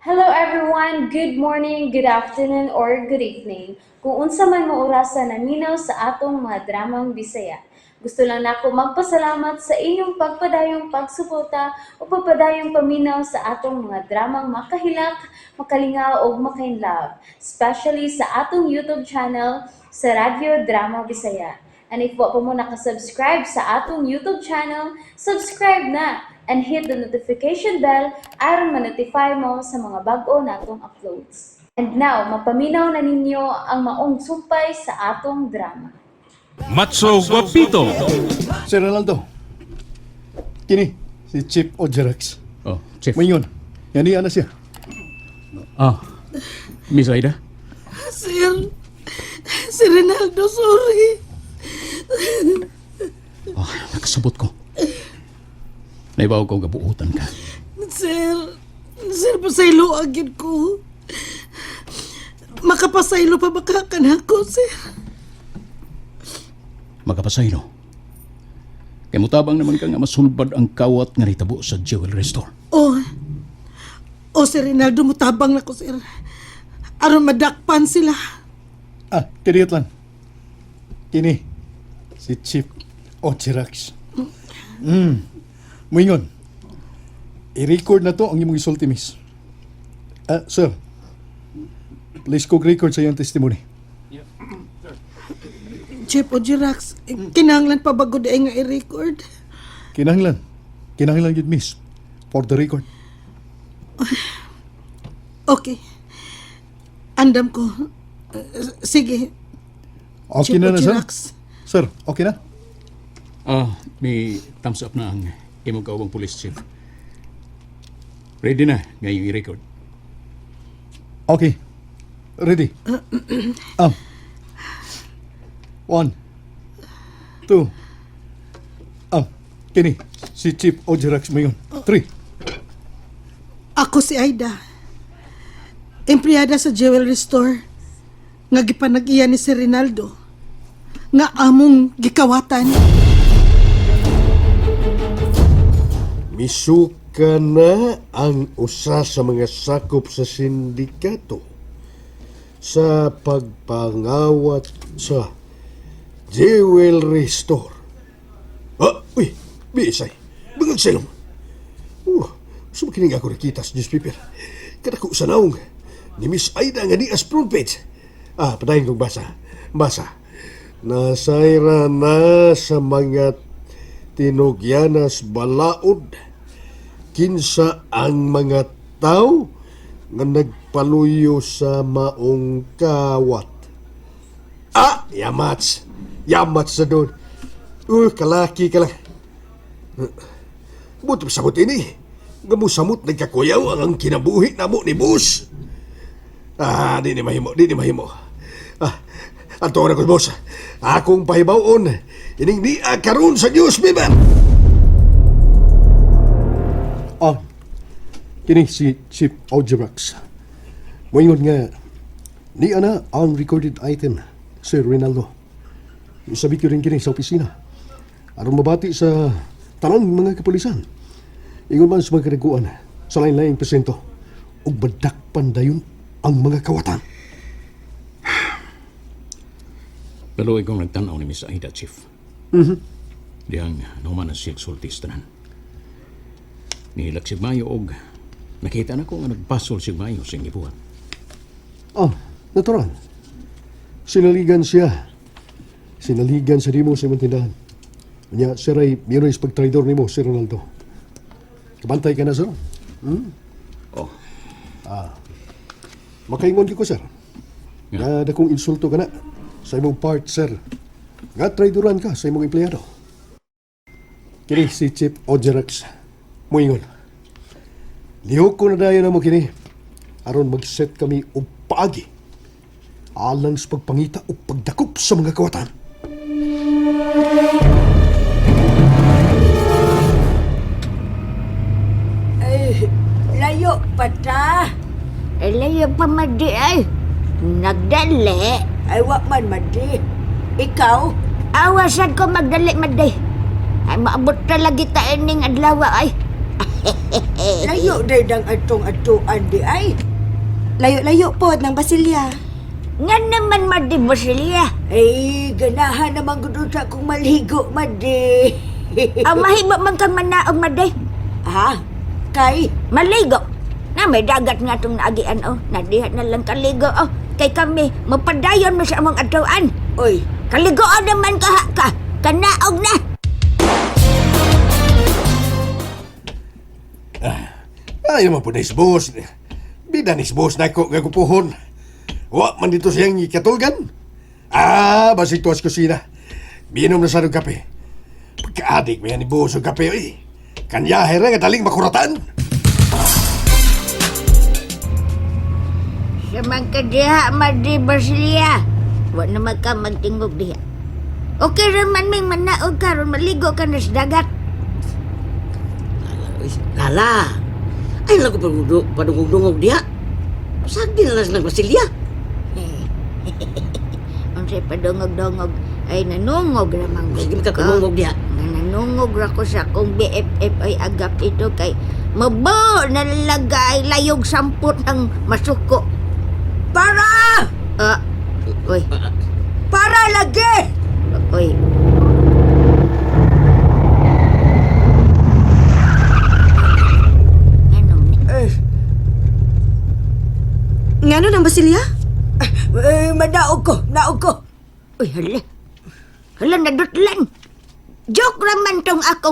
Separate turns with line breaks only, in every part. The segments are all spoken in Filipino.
Hello everyone, good morning, good afternoon, or good evening. Kung unsa man mo orasan naminaw sa atong mga dramang Bisaya. Gusto lang nako magpasalamat sa inyong pagpadayong pagsuporta o pagpadayong paminaw sa atong mga dramang makahilak, makalingaw o makainlove, especially sa atong YouTube channel sa Radyo Drama Bisaya. And if wa pa mo nakasubscribe sa atong YouTube channel, subscribe na and hit the notification bell aron ma-notify mo sa mga bag-o natong uploads. And now, mapaminaw na ninyo ang maong sumpay sa atong drama.
Matso Guapito.
Sir Ronaldo, kini si Chief Ojerax.
Oh, Chief.
Mayon, yan na siya.
Miss Aida?
Si Rinaldo, sorry.
Oh, nakasabot ko. Naibaw ko gabuutan ka.
Sir, pasaylo agad ko. Makapasaylo pa baka ka na ako, sir.
Magkapasaylo. Kay mutabang naman ka nga masulbad ang kawat nga ritabo sa jewelry store.
Sir Rinaldo, mutabang na ko, sir. Aron madakpan sila.
Kiniit lang. Kini, si Chief Ojerax. Mayon, i-record na to ang imong isulti, miss. Sir, please record sa iyong testimony.
Chief Ojerax, kinahanglan pa bago di nga i-record.
Kinahanglan yun, miss, for the record.
Okay. Andam ko. Sige.
Okay
Chief
na sir?
Ojerax.
Sir, okay na?
May thumbs up na ang imong kaubang police chief. Ready na ngayong i-record.
Okay. Ready? 1, 2, kini, si Chief Ojerax Mayon. 3.
Ako si Aida. Empleyada sa jewelry store. Nga gipanag-iya ni si Rinaldo. Nga among gikawatan.
Misuka na ang usa sa mga sakop sa sindikato sa pagpangawat sa jewelry store. Uy, bisay. Bangag silong. Sumakinig ako nakita sa newspaper. Kadako sa naong ni Miss Aida nga di as front page. Padayon kong basa. Nasayra na sa mga tinugyanas balaod. Kinsa ang mga tao nga nagpaluyo sa maong kawat. Yamats sa doon. Kalaki ka lang. Buti pasabot ini. Gamusamot nagkakuyaw ang kinabuhi na mo ni boss. Di ni mahimo. Ato na ko, boss. Akong pahibawon. Ining di karon sa newspaper.
Kini si Chief Ojerax. Mayon nga, ni ana ang recorded item, Sir Rinaldo. Sabi ko rin kini sa opisina. Aron mabati sa tanang mga kapulisan. Ingon man sa mga kanaguan, sa lain-laing presento, ug badakpan dayon ang mga kawatan.
Pero ikaw nagtanaw ni Miss Aida, Chief. Diyang naman ang siya sultista nan. Nihilak si Mayo og nakita na ko nga nagpasol si Mayo sa ibuhat.
Natural. Sinaligan siya sa dimo sa imong tindahan. Nya, sir ay mayroon sa pagtraidor nimo, Sir Ronaldo. Kabantay ka na, sir? Makaingon ko, sir. Nga dakong insulto ka na sa imong part, sir. Nga traidoran ka sa imong empleyado. Kini si Chief Ojerax. Muingon. Lihok ko na dayo na mo kini. Aron mag-set kami og paagi. Alang sa pagpangita o pagdakop sa mga kawatan.
Layo pa ta.
Layo pa madi ay. Nagdali.
Ay, wak man, Madi. Ikaw?
Awasan ko magdali madi. Ay maabot talaga ta ining adlaw ay.
Layo day ng atong-atuan di ay.
Layo-layo po ng Basilya.
Nga naman, Madi Basilia.
Ay, ganahan naman gud sa kong maligo, Madi.
Ang mahiba man kang manaog, Madi.
Ha? Kay?
Maligo. Na may dagat nga itong naagian, oh. Nadihat na lang kaligo, oh. Kay kami, mapadayon mo sa among atuan.
Oy,
Kaligoan naman ka. Kanaog na.
Ay naman po na boss. Bida ni boss na ako gagupuhon. Wa man dito siyang ikatulgan. Basi tuwas kusina. Binom na sa ng kape. Pagka-adik mo yan ni boss ang kape, oy. Kanyahe ra nga daling makuratan.
Samang ka diha, Madi Basilia. Wa naman ka magtingog diha. Okay raman may manaog karon maligo ka na sa dagat.
Lala, ay lago padungog-dungog dia. Sagdi na lang Basilya.
Unsay padungog-dungog ay nanungog ramang
Sige makakunungog dia.
nanungog ra ko sa akong BFF ay agap ito kay mabo nalagay layog samput ng masuko.
para!
Oy,
Para lagi!
oy. Ano ni?
Ngano ng Basilya?
Naog ko.
Uy, hala nadutlan. Joke raman tong ako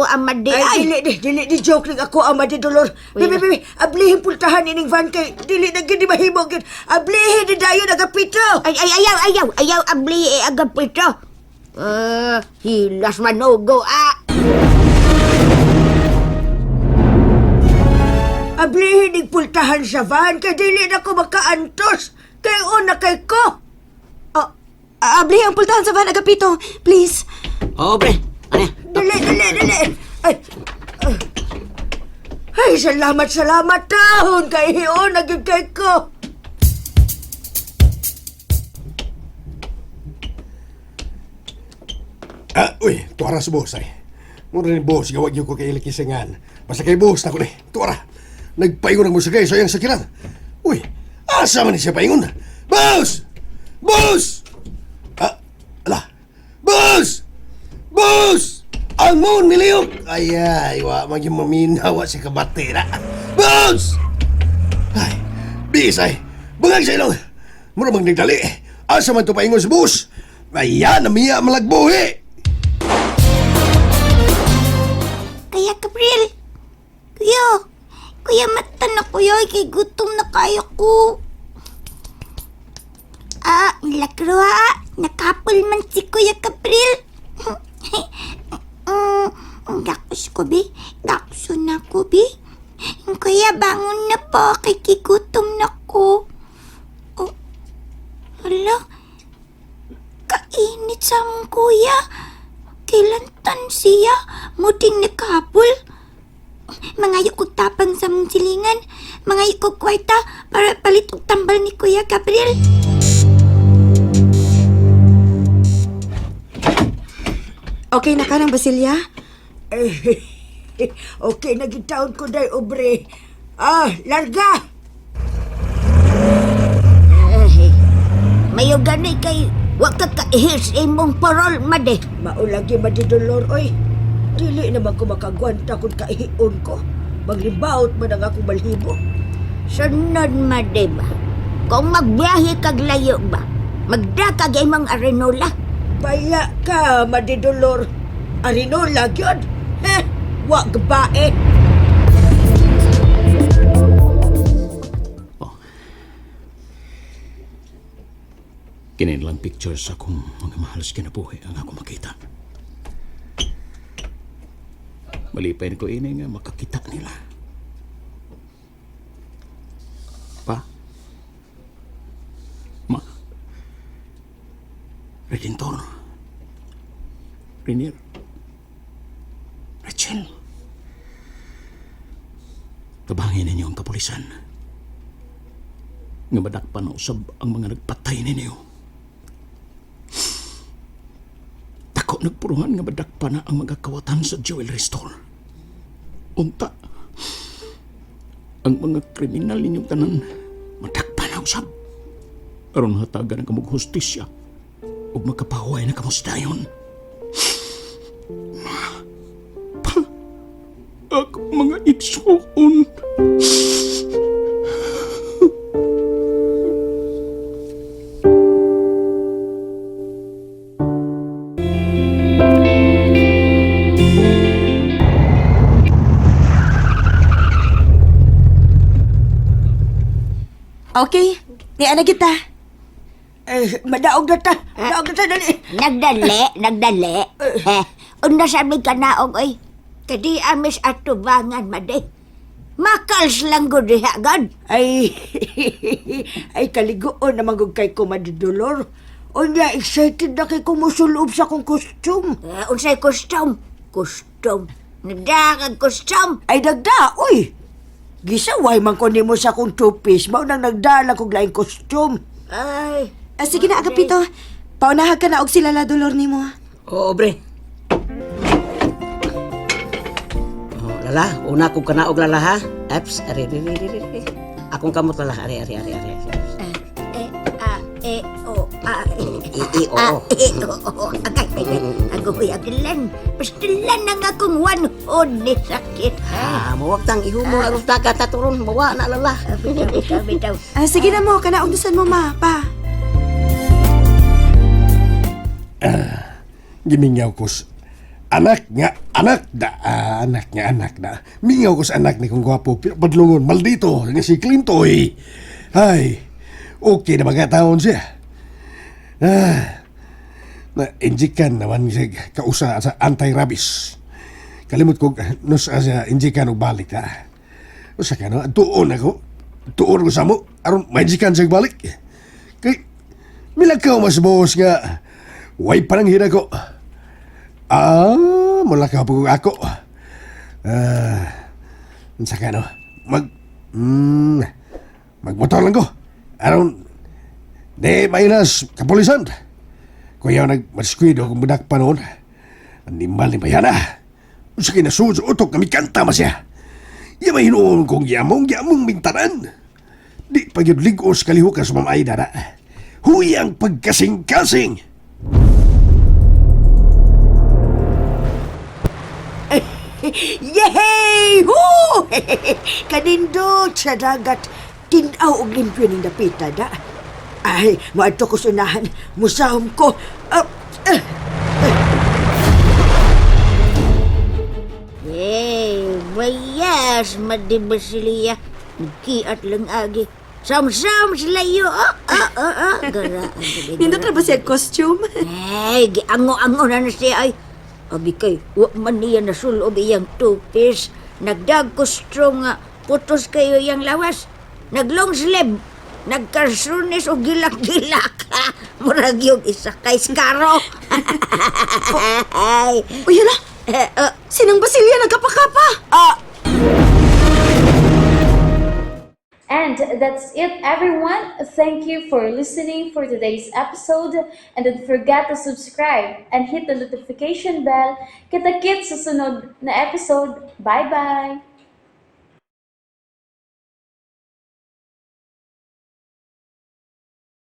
ang Madi
Ay, dili di joke lang ako, ama di dolor.
Uy,
Bibi, ablihin pultahan ining van kay, dili na gini mahimo gid. Ablihin di dayo nagapito.
Ay, ayaw, abli agad po ito. Hilas manugo,
Ablihin ning pultahan sa van kay dili na ko makaantos. Kay una kay ko.
Abli ang pultahan sa Van Agapito. Please.
Oo, pre. Ano?
Dili. Ay, salamat taon kay hiyo naging kay ko.
Uy, tuwara sa boss ay. Mura ni boss, gawag yung ko kay ilikisingan. Basta kay boss na ko ni, tuwara. Nagpaingon ang musagay sa iyang sakiran. Uy, asa man siya paingon? Boss! Boss! Boss! Boss! Amon, niliyok! Ay, wa maging maminawa si kabatera. Boss! Ay, bis ay. Bungag sa ilong. Mura mang nagdali. Asa man to paingon sa boss? Ayan, namiya malagbuhi.
Kaya, Gabriel. Kuya, mata na kuya. Kay gutom na kaya ko. Milagro nakapul man si Kuya Gabriel. Gakus ko, bi. Gakuso na ko, bi. Kuya, bangon na po. Kay kigutom na ko. Oh, hala. Kainit sa mong kuya. Kailantan siya. Muting nakapul. Mangayo ko tapang sa mong silingan. Mangayo ko kwarta para palit og tambal ni Kuya Gabriel.
Okay na ka ng Basilya?
Okay, nagitaon ko day, obre. Larga!
Mayo gani kay wa ka kaihis imong parol, Madi.
Maulagi madidolor, oy. Dili naman ko makagwanta kung kaihion ko. Maglimbaut man ang akong balhibo.
Sunod, Madi ba? Kung magbiyahe kag layo ba, magdakag imong arenola.
Baya ka, madidolor. Arinola, gyud. Wag bae.
Kinilang pictures sa akong mga mahal sa kinabuhi ang ako makita. Malipain ko ini nga makakita nila. Pa? Ma? Redentor? Renier? Rachel? Tabangin ninyo ang kapulisan. Nga madakpan na usab ang mga nagpatay ninyo. Tako nagpuruhan nga madakpan na ang mga kawatan sa jewelry store. Unta, ang mga kriminal ninyong tanan, matakpan na usab. Aron hatagan ang kamog hustisya o makapahuay na kamustayon. Ako mga igsuon.
Okay, di ana kita.
Madaog na ta. Madaog na ta, dali.
Nagdali. Una sabi ka naong, oy. Kadi amis atubangan, made. Makals lang gud diha, gad.
Ay, ay kaligoon naman gud kay ko madidolor. Unya, excited na kay ko musulob sa kong costume.
Unsay custom? Custom. Nagdagang custom.
Ay, dagda, uy. Gisaway man ko nimo sa kong two-piece. Mao nang nagdala kong laing costume.
Ay.
Sige na, Agapito. Paunahag ka na og sila la dolor nimo.
Oo, bre. Oh, lala, una ko kanaog lala ha. Eps, ari. Akong kamot lala, ari.
Aguyagilan. Pastilan na nga kung wanhod ni sakit.
Mawag tang ihumong aros na kataturon. Bawa na lala.
Bitaw.
Sige na mo, kana og dusan mo, ma, pa.
Gimingaw ko sa anak na. Mingaw ko sa anak ni kong gwapo, pero badlungon, maldito, nga si Clintoy. Ay, okay na mga taon siya. Na-injikan naman siya kausa sa anti-rabies. Kalimot ko, nos siya injikan o balik na. O sa kano, tuon ko sa mo, aron ma-injikan siya balik. Kay, milakaw mas boss nga, way parang hira ko. Mula ka po ako. Sa kano, magmotor lang ko. Aron, de mainas kapulisan. Kuya nagmaskwido kung budak pa noon. Animal ni Bayana. Sa kinasuso utok kami kanta masya. Iya may hinuon kong yamong mintanan. Di pagyudligos kalihukas mamay na. Huyang pagkasing-kasing.
Yehey! Hoo! Kanindot sa dagat. Tinaw og limpyo ng dapita da. Ay, maadto ko sunahan. Musahom ko.
Bayas, madibasilia. Nagkiat lang agi. Sam-sam sila yun. Garaan.
Nindot na ba siya costume?
Ay, giango-ango na siya ay. Abi kay, wak man niya nasulob iyang two-piece. Nagdag kustro nga, putos kayo iyang lawas. Naglong sleeve. Nagkarsunis o gilak-gilak. Murag yung isa kay Skaro. Ay.
Uy, hala! Sinang Basilya nagkapakapa?
And that's it, everyone. Thank you for listening for today's episode. And don't forget to subscribe and hit the notification bell. Kita-kits sa sunod na episode. Bye-bye!